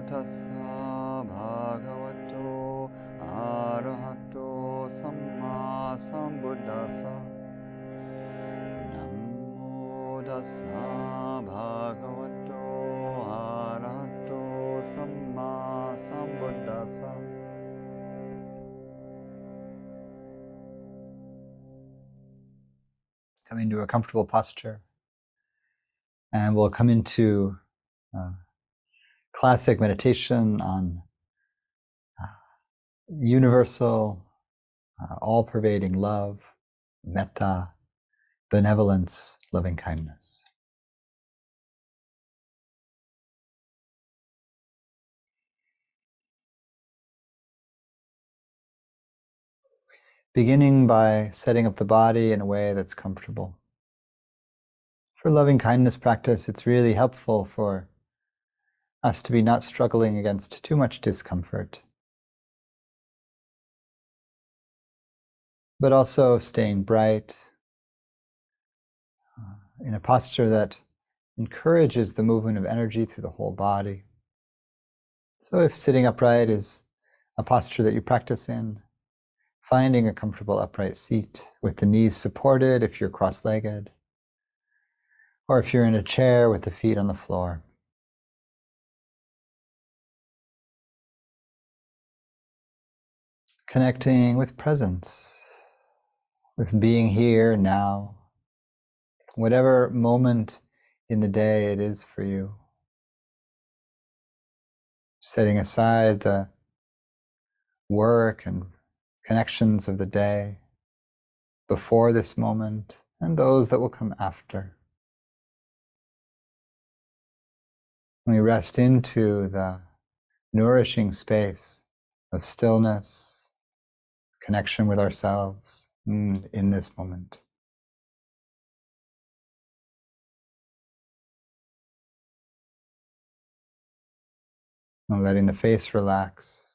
tassa bhagavato arahato sammāsambuddhasa. Namo tassa bhagavato arahato sammāsambuddhasa. Come into a comfortable posture, and we'll come into classic meditation on universal, all-pervading love, metta, benevolence, loving kindness. Beginning by setting up the body in a way that's comfortable. For loving kindness practice, it's really helpful for us to be not struggling against too much discomfort, but also staying bright in a posture that encourages the movement of energy through the whole body. So if sitting upright is a posture that you practice in, finding a comfortable upright seat with the knees supported if you're cross-legged, or if you're in a chair with the feet on the floor. Connecting with presence, with being here now, whatever moment in the day it is for you. Setting aside the work and connections of the day before this moment and those that will come after. We rest into the nourishing space of stillness, connection with ourselves in this moment. And letting the face relax,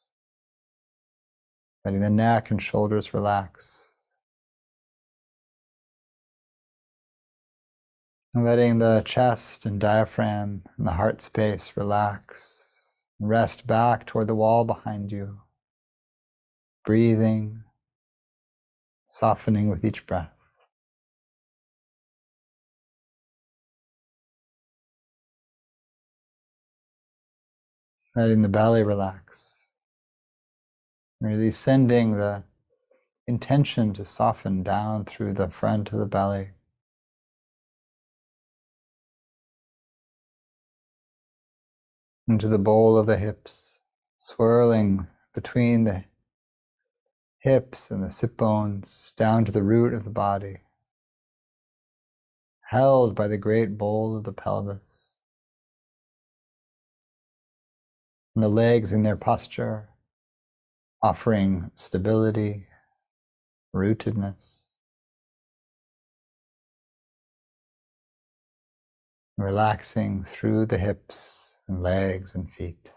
letting the neck and shoulders relax, and letting the chest and diaphragm and the heart space relax. Rest back toward the wall behind you, breathing, softening with each breath. Letting the belly relax, really sending the intention to soften down through the front of the belly. Into the bowl of the hips, swirling between the hips and the sit bones, down to the root of the body, held by the great bowl of the pelvis. And the legs in their posture, offering stability, rootedness. Relaxing through the hips and legs and feet.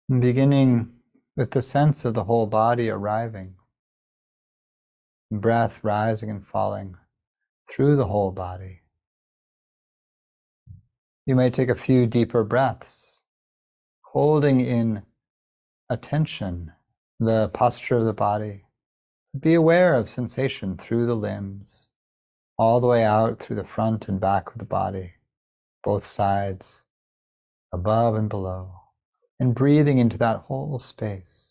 And beginning with the sense of the whole body arriving, breath rising and falling through the whole body. You may take a few deeper breaths, holding in attention the posture of the body. Be aware of sensation through the limbs, all the way out through the front and back of the body, both sides, above and below, and breathing into that whole space.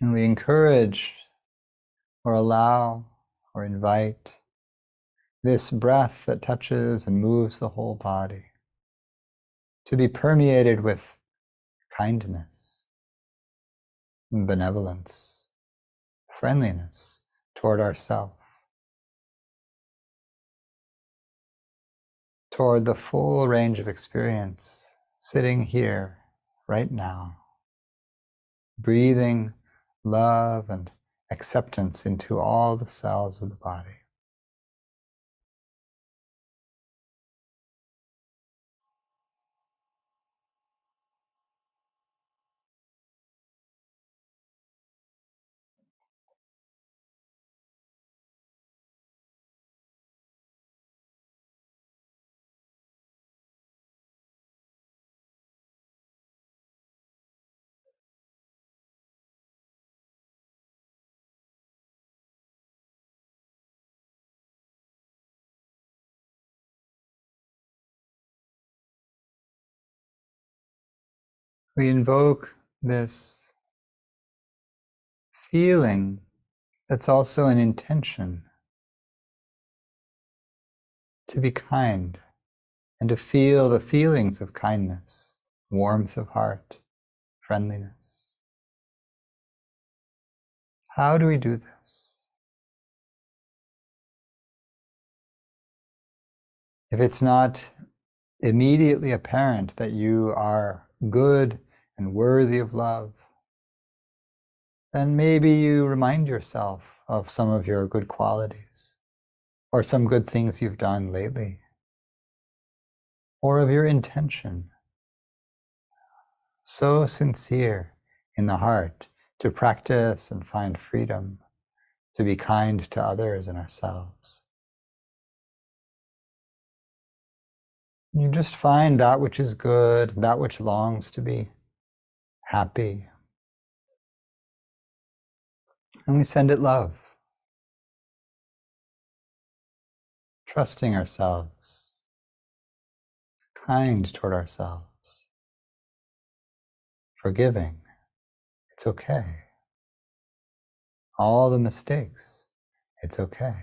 And we encourage or allow or invite this breath that touches and moves the whole body to be permeated with kindness, benevolence, friendliness toward ourself, toward the full range of experience sitting here right now. Breathing love and acceptance into all the cells of the body. We invoke this feeling that's also an intention to be kind and to feel the feelings of kindness, warmth of heart, friendliness. How do we do this? If it's not immediately apparent that you are good and worthy of love, then maybe you remind yourself of some of your good qualities, or some good things you've done lately, or of your intention, so sincere in the heart to practice and find freedom, to be kind to others and ourselves. You just find that which is good, that which longs to be happy, and we send it love, trusting ourselves, kind toward ourselves, forgiving. It's okay. All the mistakes, it's okay.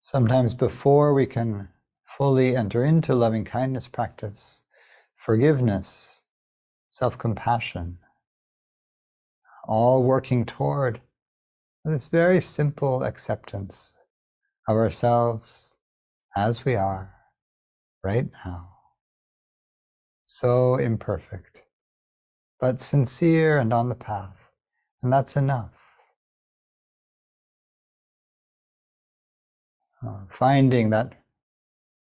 Sometimes before we can fully enter into loving kindness practice, forgiveness, self-compassion, all working toward this very simple acceptance of ourselves as we are right now. So imperfect, but sincere and on the path, and that's enough. Finding that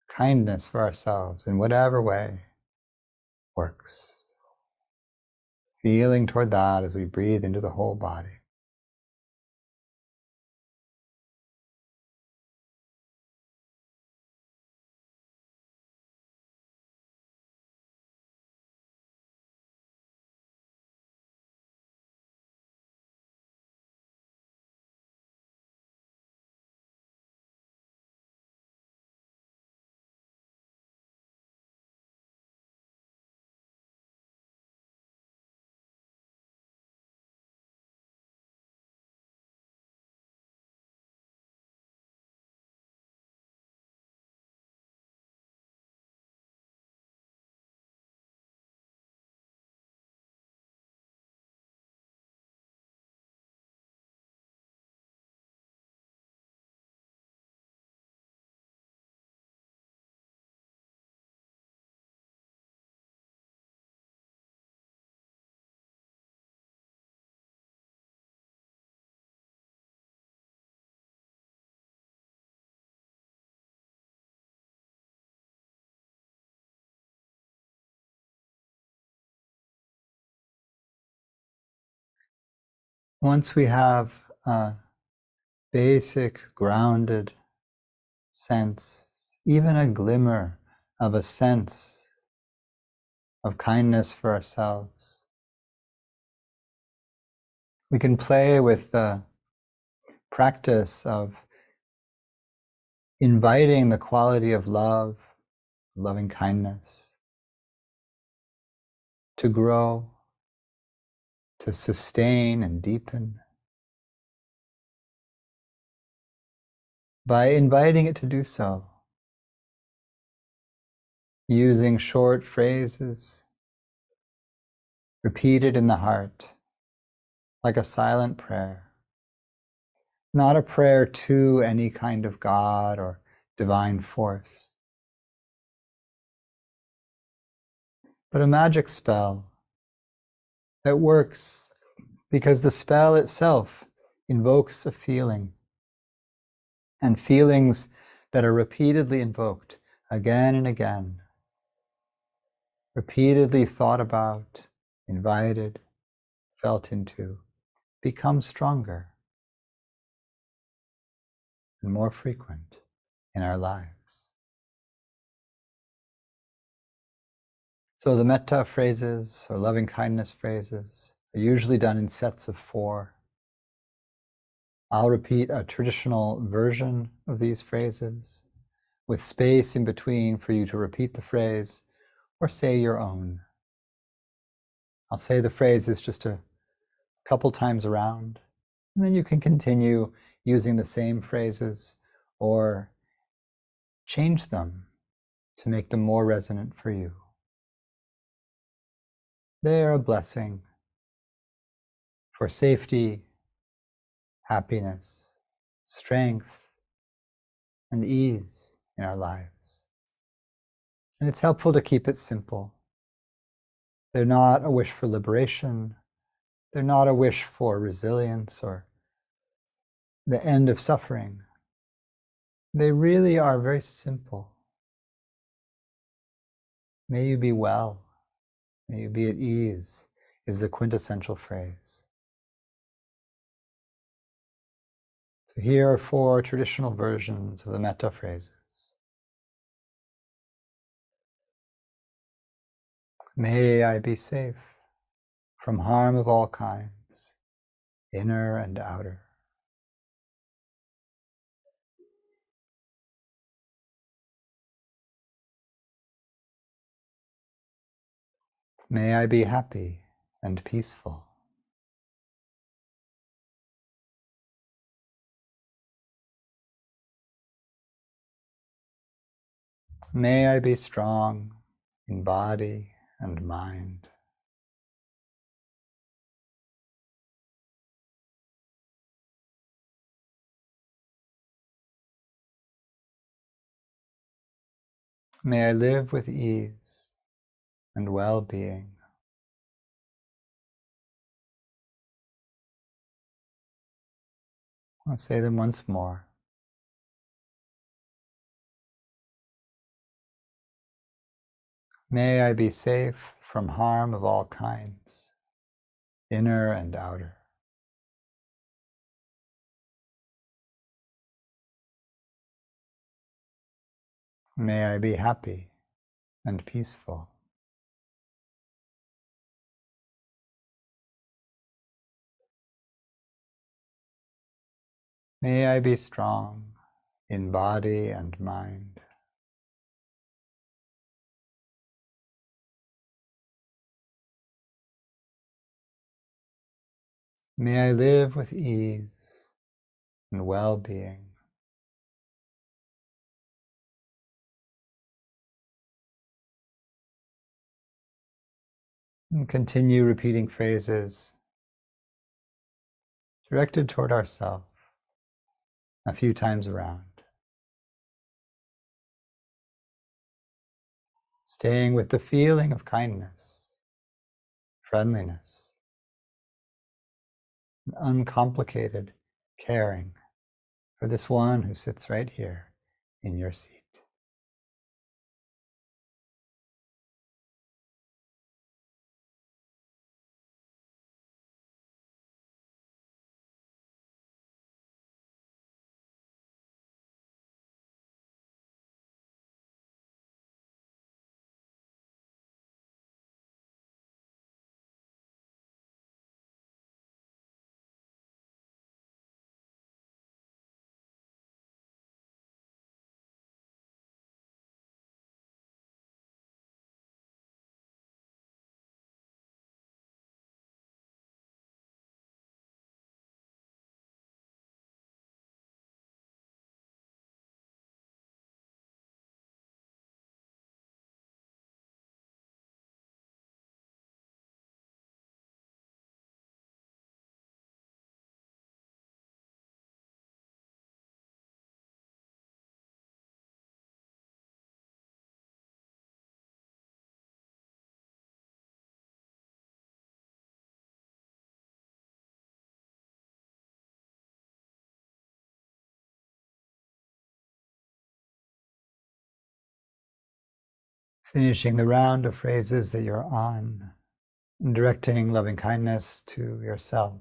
kindness for ourselves in whatever way works. Feeling toward that as we breathe into the whole body. Once we have a basic, grounded sense, even a glimmer of a sense of kindness for ourselves, we can play with the practice of inviting the quality of love, loving kindness, to grow, to sustain and deepen, by inviting it to do so, using short phrases repeated in the heart, like a silent prayer. Not a prayer to any kind of God or divine force, but a magic spell that works because the spell itself invokes a feeling, and feelings that are repeatedly invoked again and again, repeatedly thought about, invited, felt into, become stronger and more frequent in our lives. So the metta phrases or loving kindness phrases are usually done in sets of 4. I'll repeat a traditional version of these phrases with space in between for you to repeat the phrase or say your own. I'll say the phrases just a couple times around, and then you can continue using the same phrases or change them to make them more resonant for you. They are a blessing for safety, happiness, strength, and ease in our lives. And it's helpful to keep it simple. They're not a wish for liberation. They're not a wish for resilience or the end of suffering. They really are very simple. May you be well. May you be at ease is the quintessential phrase. So here are 4 traditional versions of the metta phrases. May I be safe from harm of all kinds, inner and outer. May I be happy and peaceful. May I be strong in body and mind. May I live with ease and well-being. I'll say them once more. May I be safe from harm of all kinds, inner and outer. May I be happy and peaceful. May I be strong in body and mind. May I live with ease and well-being. And continue repeating phrases directed toward ourselves a few times around. Staying with the feeling of kindness, friendliness, and uncomplicated caring for this one who sits right here in your seat. Finishing the round of phrases that you're on, and directing loving kindness to yourself.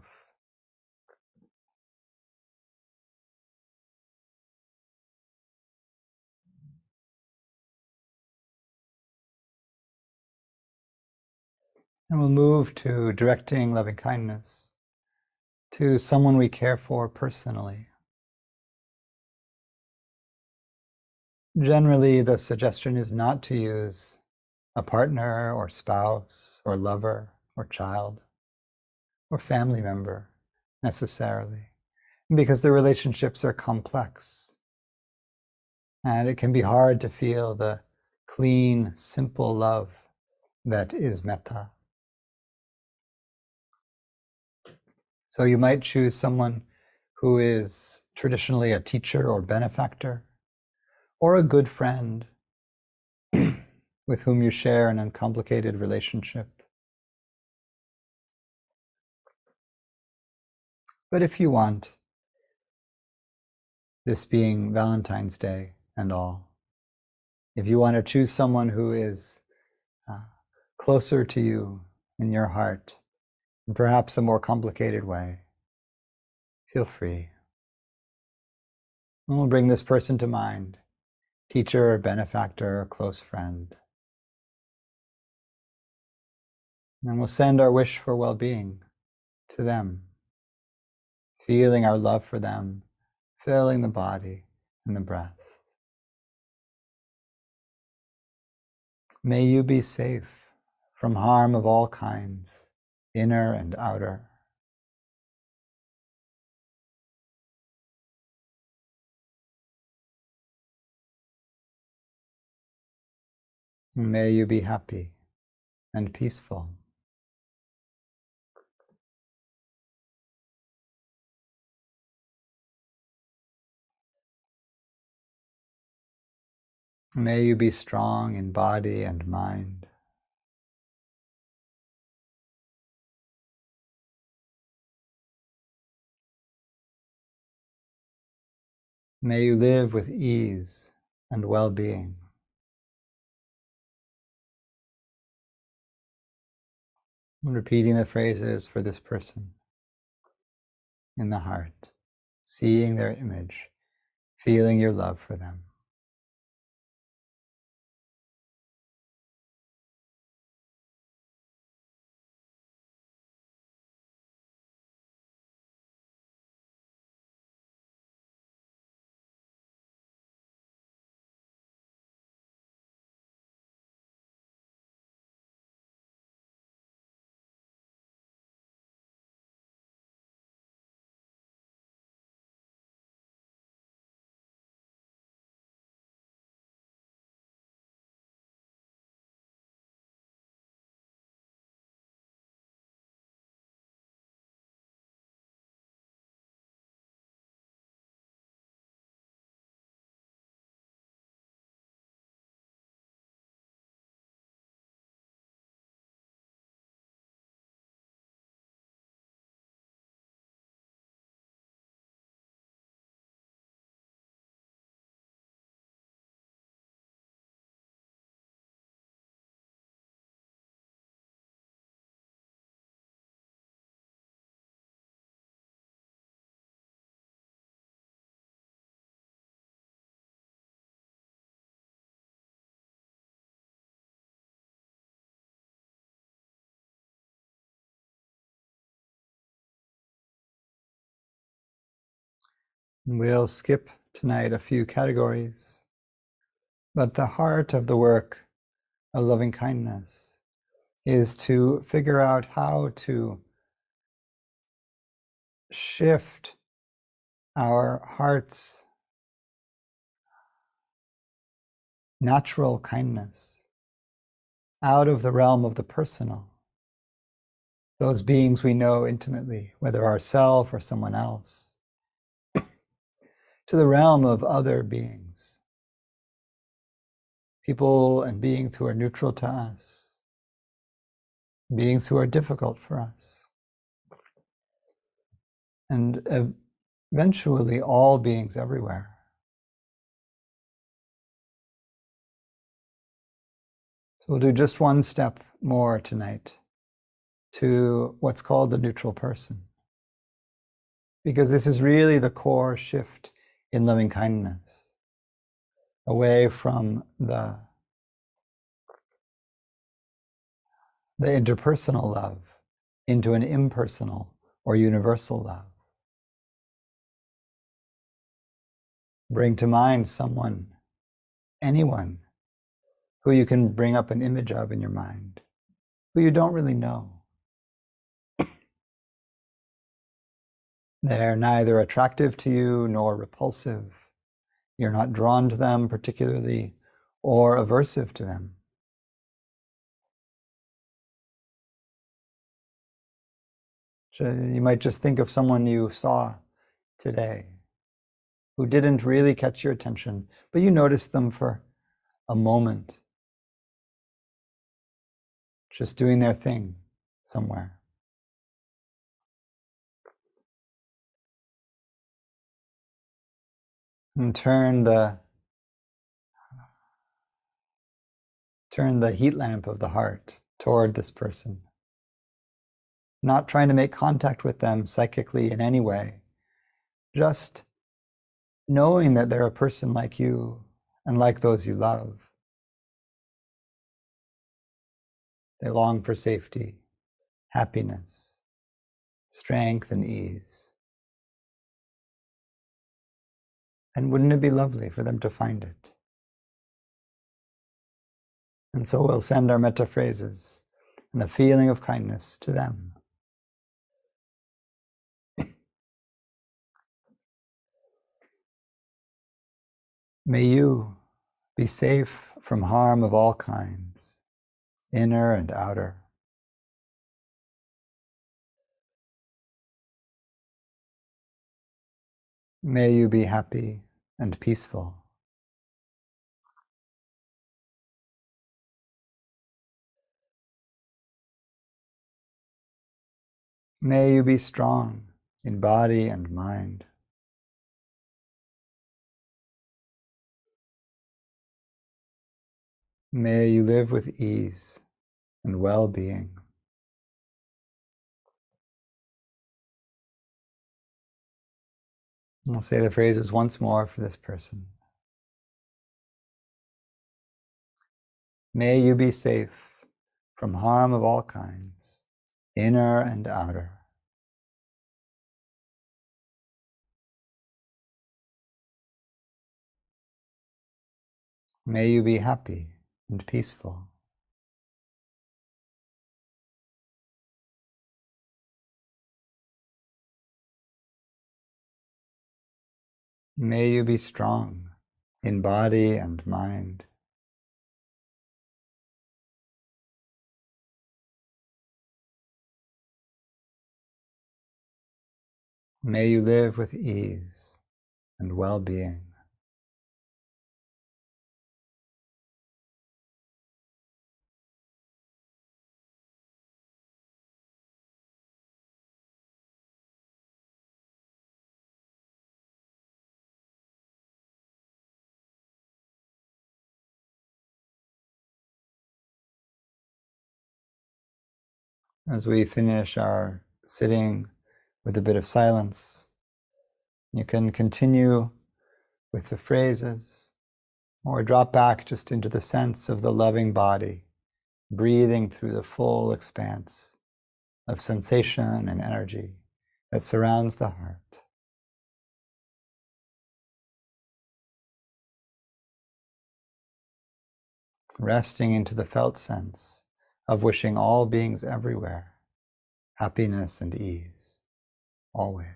And we'll move to directing loving kindness to someone we care for personally. Generally, the suggestion is not to use a partner or spouse or lover or child or family member necessarily, because the relationships are complex and it can be hard to feel the clean, simple love that is metta. So you might choose someone who is traditionally a teacher or benefactor, or a good friend with whom you share an uncomplicated relationship. But if you want, this being Valentine's Day and all, if you want to choose someone who is closer to you in your heart, in perhaps a more complicated way, feel free. And we'll bring this person to mind, teacher, benefactor, close friend. And we'll send our wish for well-being to them, feeling our love for them, filling the body and the breath. May you be safe from harm of all kinds, inner and outer. May you be happy and peaceful. May you be strong in body and mind. May you live with ease and well-being. Repeating the phrases for this person in the heart, seeing their image, feeling your love for them. We'll skip tonight a few categories, but the heart of the work of loving kindness is to figure out how to shift our heart's natural kindness out of the realm of the personal, those beings we know intimately, whether ourselves or someone else, to the realm of other beings, people and beings who are neutral to us, beings who are difficult for us, and eventually all beings everywhere. So we'll do just one step more tonight to what's called the neutral person, because this is really the core shift in loving kindness, away from the interpersonal love into an impersonal or universal love. Bring to mind someone, anyone, who you can bring up an image of in your mind, who you don't really know. They're neither attractive to you nor repulsive. You're not drawn to them particularly or aversive to them. So you might just think of someone you saw today who didn't really catch your attention, but you noticed them for a moment, just doing their thing somewhere. And turn the heat lamp of the heart toward this person, not trying to make contact with them psychically in any way, just knowing that they're a person like you and like those you love. They long for safety, happiness, strength, and ease. And wouldn't it be lovely for them to find it? And so we'll send our metta phrases and the feeling of kindness to them. May you be safe from harm of all kinds, inner and outer. May you be happy and peaceful. May you be strong in body and mind. May you live with ease and well-being. We'll say the phrases once more for this person. May you be safe from harm of all kinds, inner and outer. May you be happy and peaceful. May you be strong in body and mind. May you live with ease and well-being. As we finish our sitting with a bit of silence, you can continue with the phrases or drop back just into the sense of the loving body, breathing through the full expanse of sensation and energy that surrounds the heart. Resting into the felt sense of wishing all beings everywhere happiness and ease, always.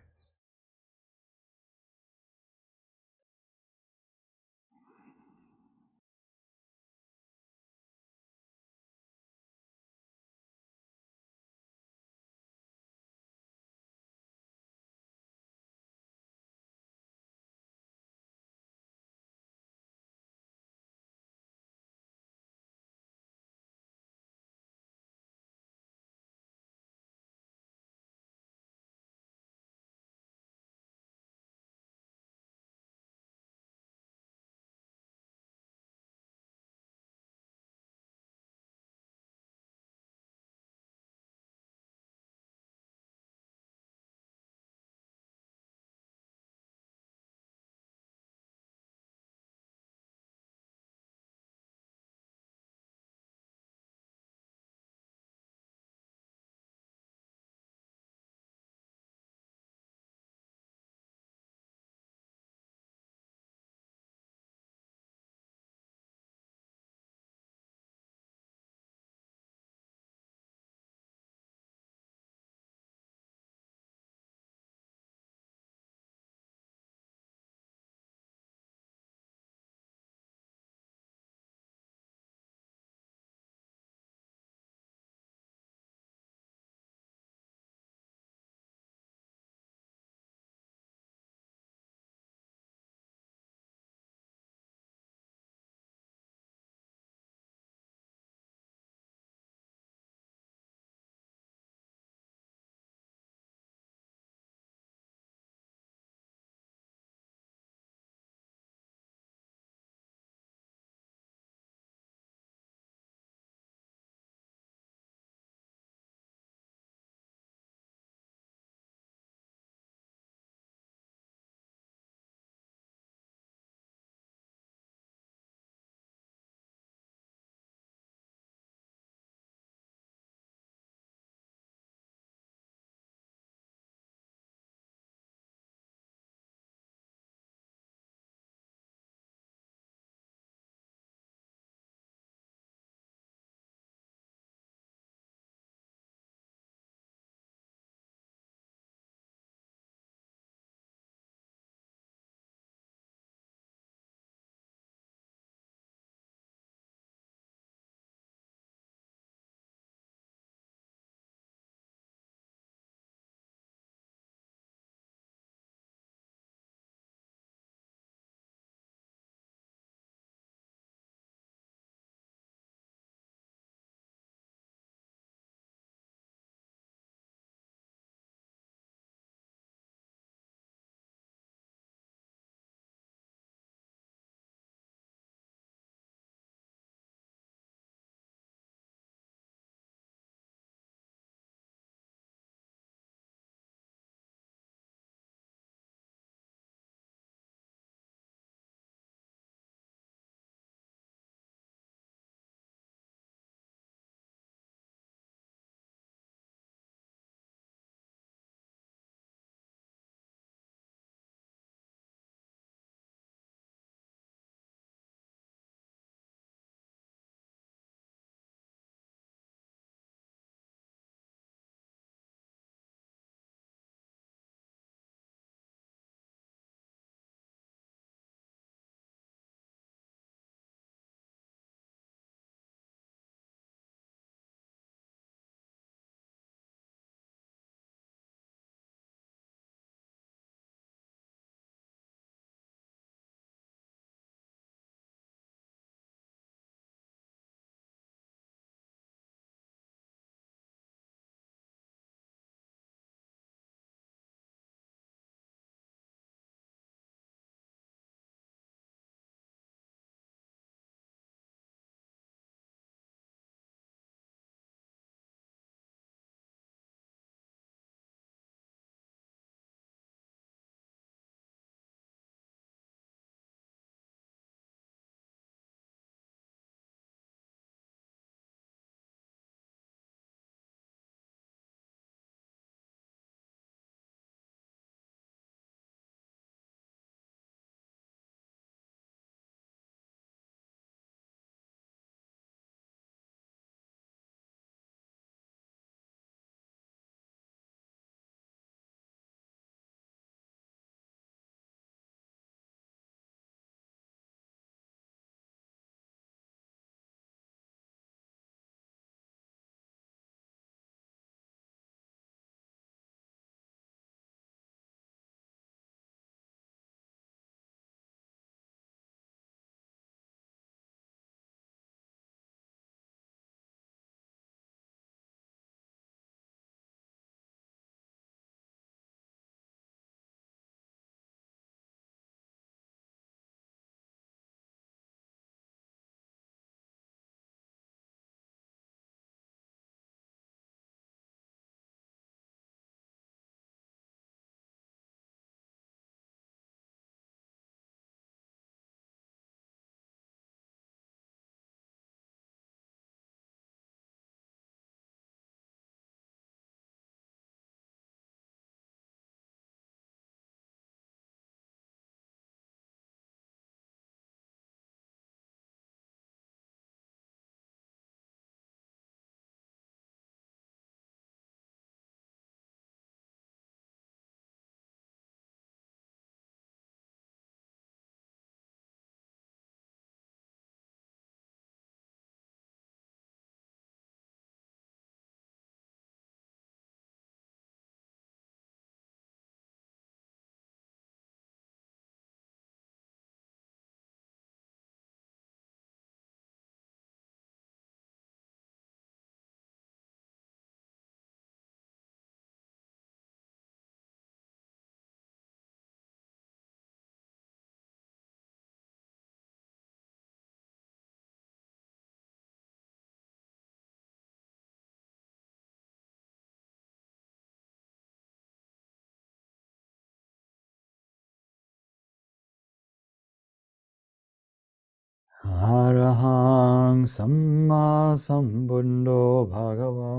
Arahang sammāsambuddho bhagava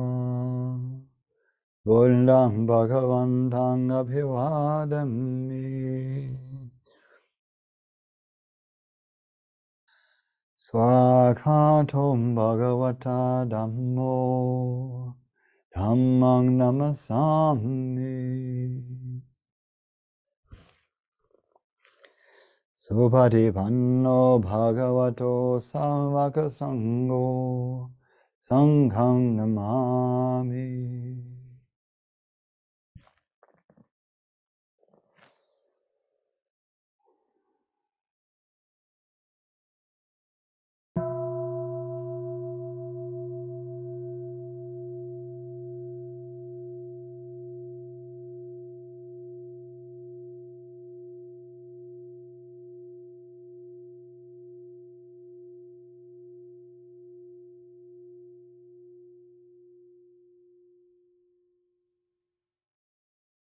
Buddhang bhagavantang abhivadami Swakatom bhagavata dhammo Dhammang namasami Supatipanno bhagavato savaka sangho Sanghang namami